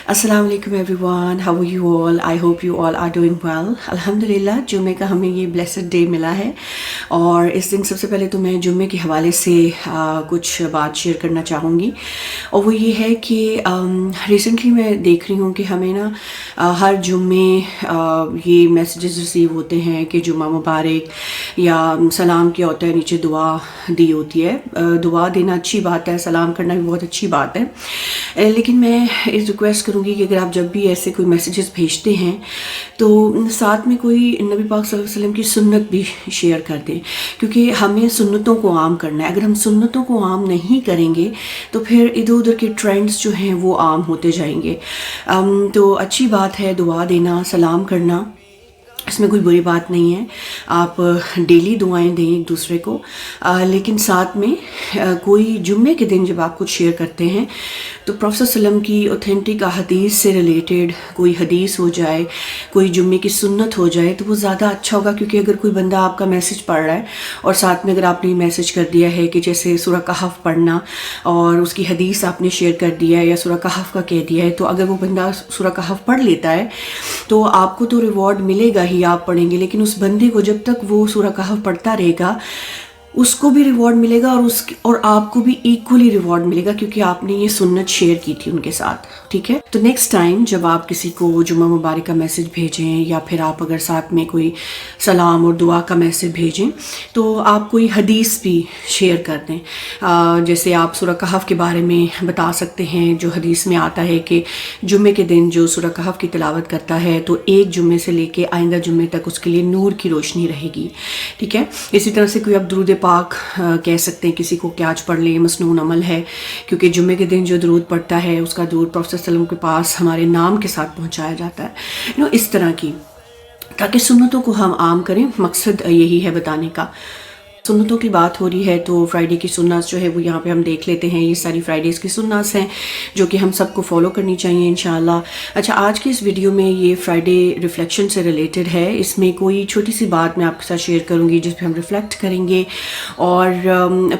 अस्सलाम वालेकुम everyone, how are you all? I hope you all are doing well. अल्हम्दुलिल्लाह जुम्मे का हमें ये ब्लेसड डे मिला है और इस दिन सबसे पहले तो मैं जुम्मे के हवाले से कुछ बात शेयर करना चाहूँगी और वो ये है कि रिसेंटली मैं देख रही हूँ कि हमें ना हर जुम्मे ये मैसेजेस रिसीव होते हैं कि जुम्मा मुबारक या सलाम किया होता है, नीचे दुआ दी होती है। दुआ देना अच्छी बात है, सलाम करना भी बहुत अच्छी बात है, लेकिन मैं इस रिक्वेस्ट करूँगी कि अगर आप जब भी ऐसे कोई मैसेजेस भेजते हैं तो साथ में कोई नबी पाक सल्लल्लाहु अलैहि वसल्लम की सुन्नत भी शेयर कर दें, क्योंकि हमें सुन्नतों को आम करना है। अगर हम सुन्नतों को आम नहीं करेंगे तो फिर इधर उधर के ट्रेंड्स जो हैं वो आम होते जाएंगे। तो अच्छी बात है दुआ देना, सलाम करना, इसमें कोई बुरी बात नहीं है। आप डेली दुआएं दें एक दूसरे को, लेकिन साथ में कोई जुम्मे के दिन जब आप कुछ शेयर करते हैं तो प्रॉफेट सल्लम की ऑथेंटिक हदीस से रिलेटेड कोई हदीस हो जाए, कोई जुम्मे की सुन्नत हो जाए तो वो ज़्यादा अच्छा होगा। क्योंकि अगर कोई बंदा आपका मैसेज पढ़ रहा है और साथ में अगर आपने मैसेज कर दिया है कि जैसे सूरह कहफ पढ़ना और उसकी हदीस आपने शेयर कर दिया है या सूरह कहफ का कह दिया है, तो अगर वो बंदा सूरह कहफ पढ़ लेता है तो आपको तो रिवॉर्ड मिलेगा ही, आप पढ़ेंगे, लेकिन उस बंदे को जब तक वो सूरह कहफ पढ़ता रहेगा उसको भी रिवॉर्ड मिलेगा और आपको भी इक्वली रिवॉर्ड मिलेगा, क्योंकि आपने ये सुन्नत शेयर की थी उनके साथ। ठीक है, तो नेक्स्ट टाइम जब आप किसी को जुम्मा मुबारक का मैसेज भेजें या फिर आप अगर साथ में कोई सलाम और दुआ का मैसेज भेजें तो आप कोई हदीस भी शेयर कर दें। जैसे आप सूरह कहफ के बारे में बता सकते हैं, जो हदीस में आता है कि जुम्मे के दिन जो सूरह कहफ की तिलावत करता है तो एक जुम्मे से लेके आइंदा जुम्मे तक उसके लिए नूर की रोशनी रहेगी। ठीक है, इसी तरह से कोई आप दुरूद पाक कह सकते हैं, किसी को कि आज पढ़ लें, मसनून अमल है, क्योंकि जुम्मे के दिन जो दुरूद पढ़ता है उसका दुरूद प्रॉफेट सल्लल्लाहु अलैहि वसल्लम के पास हमारे नाम के साथ पहुंचाया जाता है। इस तरह की, ताकि सुन्नतों को हम आम करें, मकसद यही है बताने का। सुन्नतों की बात हो रही है तो फ्राइडे की सुन्नत जो है वो यहाँ पे हम देख लेते हैं। ये सारी फ्राइडेज़ की सुन्नत हैं जो कि हम सबको फॉलो करनी चाहिए इंशाल्लाह। अच्छा, आज की इस वीडियो में ये फ्राइडे रिफ्लेक्शन से रिलेटेड है। इसमें कोई छोटी सी बात मैं आपके साथ शेयर करूँगी जिस पे हम रिफ्लेक्ट करेंगे। और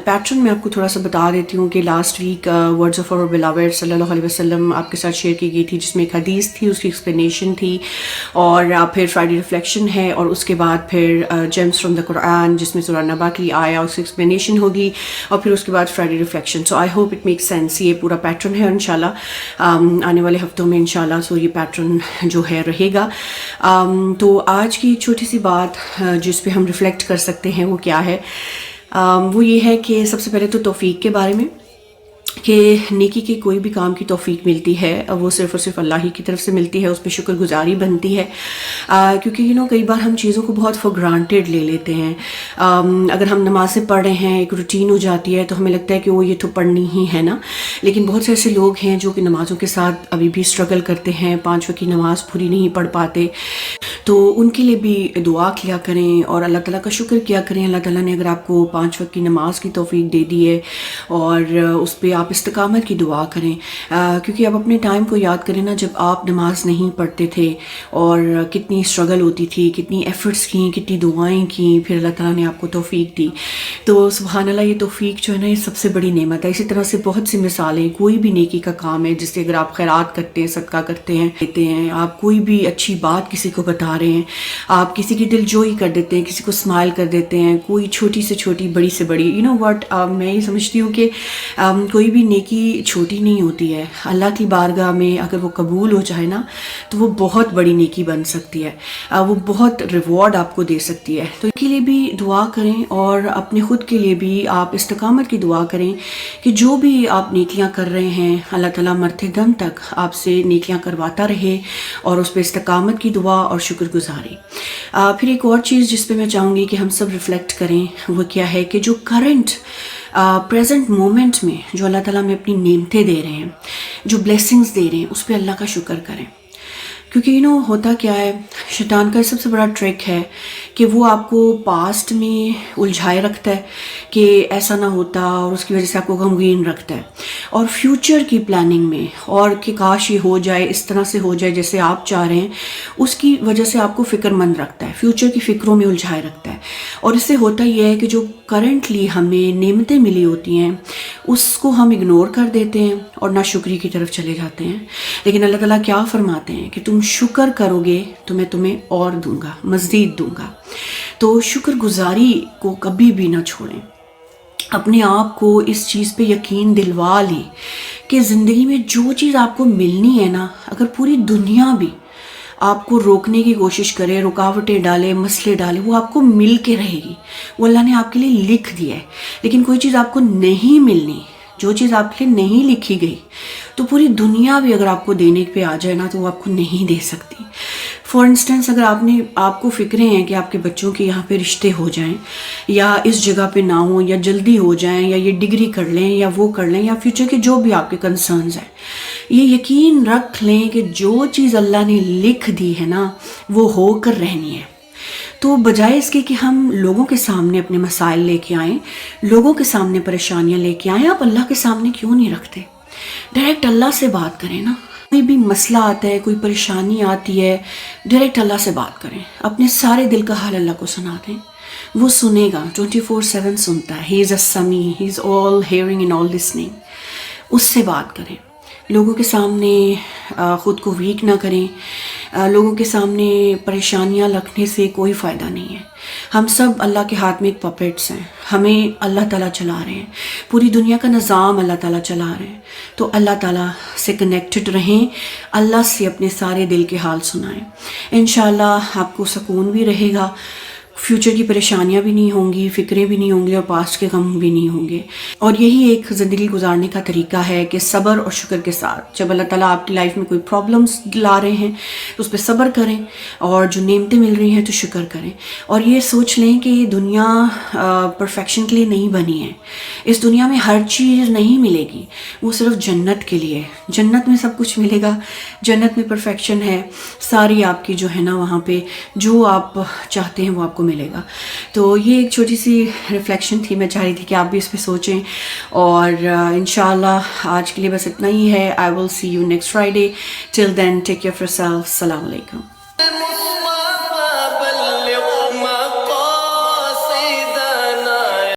पैटर्न मैं आपको थोड़ा सा बता देती हूँ कि last week words of our beloved सल्लल्लाहु अलैहि वसल्लम आपके साथ शेयर की गई थी, जिसमें एक हदीस थी, उसकी एक्सप्लेनेशन थी, और फिर फ्राइडे रिफ्लेक्शन है, और उसके बाद फिर जेम्स फ्रॉम द कुरान जिसमें सूरह नबा की आया उसकी एक्सप्लेनेशन होगी, और फिर उसके बाद Friday reflection. So I hope it makes sense. ये पूरा पैटर्न है, इंशाल्लाह आने वाले हफ्तों में इंशाल्लाह सो ये पैटर्न जो है रहेगा। तो आज की छोटी सी बात जिस पे हम रिफ्लेक्ट कर सकते हैं वो क्या है, वो ये है कि सबसे पहले तो तौफीक के बारे में, कि नेकी के कोई भी काम की तौफीक मिलती है वो सिर्फ़ और सिर्फ अल्लाह ही की तरफ से मिलती है, उस पर शुक्रगुजारी बनती है। क्योंकि कई बार हम चीज़ों को बहुत फॉर ग्रांटेड ले लेते हैं। अगर हम नमाज़ें पढ़ रहे हैं, एक रूटीन हो जाती है तो हमें लगता है कि वो ये तो पढ़नी ही है ना, लेकिन बहुत से ऐसे लोग हैं जो कि नमाज़ों के साथ अभी भी स्ट्रगल करते हैं, 5 वक्त की नमाज़ पूरी नहीं पढ़ पाते। तो उनके लिए भी दुआ किया करें और अल्लाह ताला का शुक्र किया करें। अल्लाह ताला ने अगर आपको 5 वक्त की नमाज की तौफीक दे दी है और उस पर आप इस्तिकामत की दुआ करें, क्योंकि आप अपने टाइम को याद करें ना, जब आप नमाज नहीं पढ़ते थे और कितनी स्ट्रगल होती थी, कितनी एफ़र्ट्स की, कितनी दुआएं की, फिर अल्लाह ताला ने आपको तौफीक दी। तो सुभान अल्लाह, ये तौफीक जो है ना, ये सबसे बड़ी नेमत है। इसी तरह से बहुत सी मिसालें, कोई भी नेकी का काम है जिससे अगर आप खैरात करते हैं, सदका करते हैं, देते हैं, आप कोई भी अच्छी बात किसी को बता रहे हैं, आप किसी की दिल जोई कर देते हैं, किसी को स्माइल कर देते हैं, कोई छोटी से छोटी, बड़ी से बड़ी, व्हाट, मैं ये समझती हूँ कि कोई भी नेकी छोटी नहीं होती है। अल्लाह की बारगाह में अगर वो कबूल हो जाए ना तो वो बहुत बड़ी नेकी बन सकती है, वो बहुत रिवॉर्ड आपको दे सकती है। तो इसके लिए भी दुआ करें और अपने खुद के लिए भी आप इस्तिकामत की दुआ करें कि जो भी आप नेकियां कर रहे हैं अल्लाह ताला मरते दम तक आपसे नेकियां करवाता रहे, और उस पर इस्तिकामत की दुआ और शुक्रगुजारी। फिर एक और चीज़ जिस पे मैं चाहूँगी कि हम सब रिफ्लेक्ट करें वो क्या है कि जो करंट प्रेजेंट मोमेंट में जो अल्लाह ताला में अपनी नेमतें दे रहे हैं, जो ब्लेसिंग्स दे रहे हैं, उस पे अल्लाह का शुक्र करें। क्योंकि होता क्या है, शैतान का सबसे बड़ा ट्रिक है کہ وہ آپ کو پاسٹ میں الجھائے رکھتا ہے کہ ایسا نہ ہوتا، اور اس کی وجہ سے آپ کو غمگین رکھتا ہے، اور فیوچر کی پلاننگ میں، اور کہ کاش یہ ہو جائے، اس طرح سے ہو جائے جیسے آپ چاہ رہے ہیں، اس کی وجہ سے آپ کو فکر مند رکھتا ہے، فیوچر کی فکروں میں الجھائے رکھتا ہے. اور اس سے ہوتا یہ ہے کہ جو کرنٹلی ہمیں نعمتیں ملی ہوتی ہیں اس کو ہم اگنور کر دیتے ہیں اور ناشکری کی طرف چلے جاتے ہیں. لیکن اللہ تعالیٰ کیا فرماتے ہیں کہ تم شکر کرو گے تو میں تمہیں اور دوں گا، مزید دوں گا. تو شکر گزاری کو کبھی بھی نہ چھوڑیں. اپنے آپ کو اس چیز پہ یقین دلوا لیں کہ زندگی میں جو چیز آپ کو ملنی ہے نا، اگر پوری دنیا بھی آپ کو روکنے کی کوشش کرے، رکاوٹیں ڈالے، مسئلے ڈالے، وہ آپ کو مل کے رہے گی. وہ اللہ نے آپ کے لیے لکھ دیا ہے. لیکن کوئی چیز آپ کو نہیں ملنی، جو چیز آپ کے لیے نہیں لکھی گئی، تو پوری دنیا بھی اگر آپ کو دینے پہ آ جائے نا تو وہ آپ کو نہیں دے سکتی. فار انسٹنس اگر آپ کو فکریں ہیں کہ آپ کے بچوں کے یہاں پہ رشتے ہو جائیں، یا اس جگہ پہ نہ ہوں، یا جلدی ہو جائیں، یا یہ ڈگری کر لیں، یا وہ کر لیں، یا فیوچر کے جو بھی آپ کے کنسرنز ہیں، یہ یقین رکھ لیں کہ جو چیز اللہ نے لکھ دی ہے نا وہ ہو کر رہنی ہے. تو بجائے اس کے کہ ہم لوگوں کے سامنے اپنے مسائل لے کے آئیں، لوگوں کے سامنے پریشانیاں لے کے آئیں، آپ اللہ کے سامنے کیوں نہیں رکھتے؟ ڈائریکٹ اللہ سے بات کریں نا. کوئی بھی مسئلہ آتا ہے، کوئی پریشانی آتی ہے، ڈائریکٹ اللہ سے بات کریں، اپنے سارے دل کا حال اللہ کو سنا دیں. وہ سنے گا، 24/7 سنتا ہے. ہی از اے سمیع، he is all hearing and all listening. اس سے بات کریں. لوگوں کے سامنے خود کو ویک نہ کریں. لوگوں کے سامنے پریشانیاں رکھنے سے کوئی فائدہ نہیں ہے. ہم سب اللہ کے ہاتھ میں ایک پپیٹس ہیں. ہمیں اللہ تعالیٰ چلا رہے ہیں، پوری دنیا کا نظام اللہ تعالیٰ چلا رہے ہیں. تو اللہ تعالیٰ سے کنیکٹڈ رہیں، اللہ سے اپنے سارے دل کے حال سنائیں. انشاءاللہ آپ کو سکون بھی رہے گا، فیوچر کی پریشانیاں بھی نہیں ہوں گی، فکریں بھی نہیں ہوں گی، اور پاسٹ کے غم بھی نہیں ہوں گے. اور یہی ایک زندگی گزارنے کا طریقہ ہے کہ صبر اور شکر کے ساتھ جب اللہ تعالیٰ آپ کی لائف میں کوئی پرابلمس لا رہے ہیں تو اس پہ صبر کریں، اور جو نعمتیں مل رہی ہیں تو شکر کریں. اور یہ سوچ لیں کہ یہ دنیا پرفیکشن کے لیے نہیں بنی ہے. اس دنیا میں ہر چیز نہیں ملے گی، وہ صرف جنت کے لیے. جنت میں سب کچھ ملے گا، جنت میں پرفیکشن ہے ساری آپ کی جو ہے نا، وہاں پہ جو آپ چاہتے ہیں وہ آپ کو ملے گا. تو یہ ایک چھوٹی سی ریفلیکشن تھی، میں چاہ رہی تھی کہ آپ بھی اس پہ سوچیں. اور انشاءاللہ آج کے لیے بس اتنا ہی ہے. I will see you next Friday. Till then, take care of yourself. السلام علیکم.